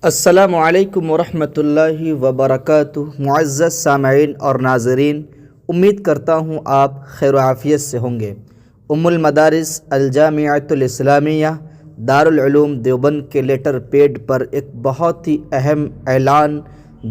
السلام علیکم ورحمۃ اللہ وبرکاتہ۔ معزز سامعین اور ناظرین، امید کرتا ہوں آپ خیر و عافیت سے ہوں گے۔ المدارس الجامعۃ الاسلامیہ دارالعلوم دیوبند کے لیٹر پیڈ پر ایک بہت ہی اہم اعلان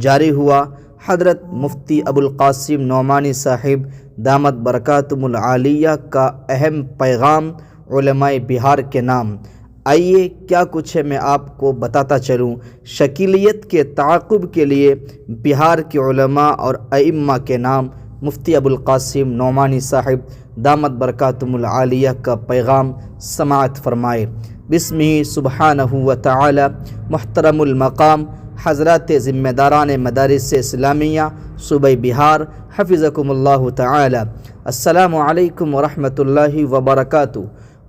جاری ہوا۔ حضرت مفتی ابوالقاسم نعمانی صاحب دامت برکاتہم العالیہ کا اہم پیغام علماء بہار کے نام۔ آئیے کیا کچھ ہے میں آپ کو بتاتا چلوں۔ شکیلیت کے تعاقب کے لیے بہار کے علماء اور ائمہ کے نام مفتی ابوالقاسم نعمانی صاحب دامت برکاتہم العالیہ کا پیغام سماعت فرمائے۔ بسمہ سبحانہ و تعالی۔ محترم المقام حضرات ذمہ داران مدارس اسلامیہ صوبہ بہار حفظکم اللہ تعالی، السلام علیکم ورحمۃ اللہ وبرکاتہ۔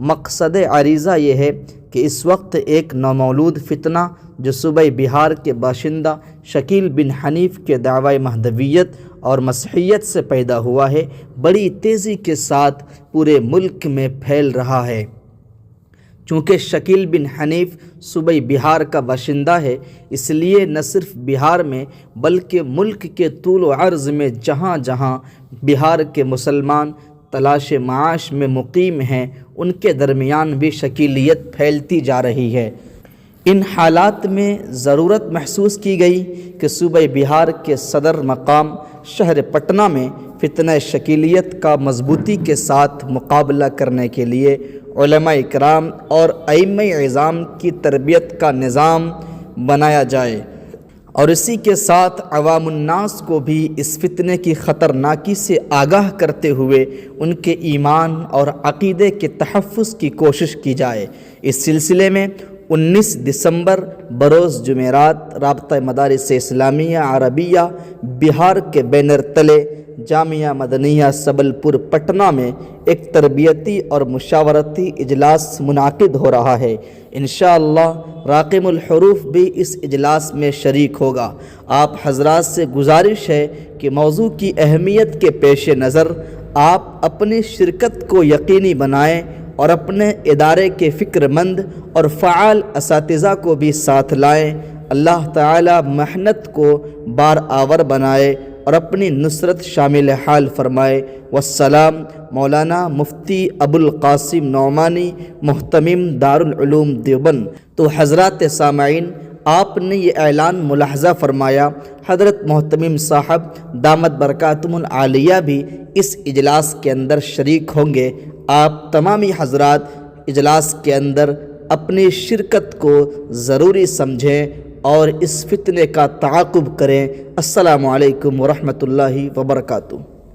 مقصد عریضہ یہ ہے کہ اس وقت ایک نومولود فتنہ جو صوبہ بہار کے باشندہ شکیل بن حنیف کے دعوی مہدویت اور مسیحیت سے پیدا ہوا ہے، بڑی تیزی کے ساتھ پورے ملک میں پھیل رہا ہے۔ چونکہ شکیل بن حنیف صوبہ بہار کا باشندہ ہے، اس لیے نہ صرف بہار میں بلکہ ملک کے طول و عرض میں جہاں جہاں بہار کے مسلمان تلاش معاش میں مقیم ہیں، ان کے درمیان بھی شکیلیت پھیلتی جا رہی ہے۔ ان حالات میں ضرورت محسوس کی گئی کہ صوبہ بہار کے صدر مقام شہر پٹنہ میں فتنہ شکیلیت کا مضبوطی کے ساتھ مقابلہ کرنے کے لیے علماء کرام اور ائمہ اعظام کی تربیت کا نظام بنایا جائے، اور اسی کے ساتھ عوام الناس کو بھی اس فتنے کی خطرناکی سے آگاہ کرتے ہوئے ان کے ایمان اور عقیدے کے تحفظ کی کوشش کی جائے۔ اس سلسلے میں 19 دسمبر بروز جمعرات رابطہ مدارس اسلامیہ عربیہ بہار کے بینر تلے جامعہ مدنیہ سبل پور پٹنہ میں ایک تربیتی اور مشاورتی اجلاس منعقد ہو رہا ہے۔ انشاءاللہ راقم الحروف بھی اس اجلاس میں شریک ہوگا۔ آپ حضرات سے گزارش ہے کہ موضوع کی اہمیت کے پیش نظر آپ اپنی شرکت کو یقینی بنائیں اور اپنے ادارے کے فکر مند اور فعال اساتذہ کو بھی ساتھ لائیں۔ اللہ تعالی محنت کو بار آور بنائے اور اپنی نصرت شامل حال فرمائے۔ والسلام۔ مولانا مفتی ابوالقاسم نعمانی، محتمم دارالعلوم دیوبند۔ تو حضرات سامعین، آپ نے یہ اعلان ملاحظہ فرمایا، حضرت محتمم صاحب دامت برکاتہم العالیہ بھی اس اجلاس کے اندر شریک ہوں گے۔ آپ تمامی حضرات اجلاس کے اندر اپنی شرکت کو ضروری سمجھیں اور اس فتنے کا تعاقب کریں۔ السلام علیکم ورحمۃ اللہ وبرکاتہ۔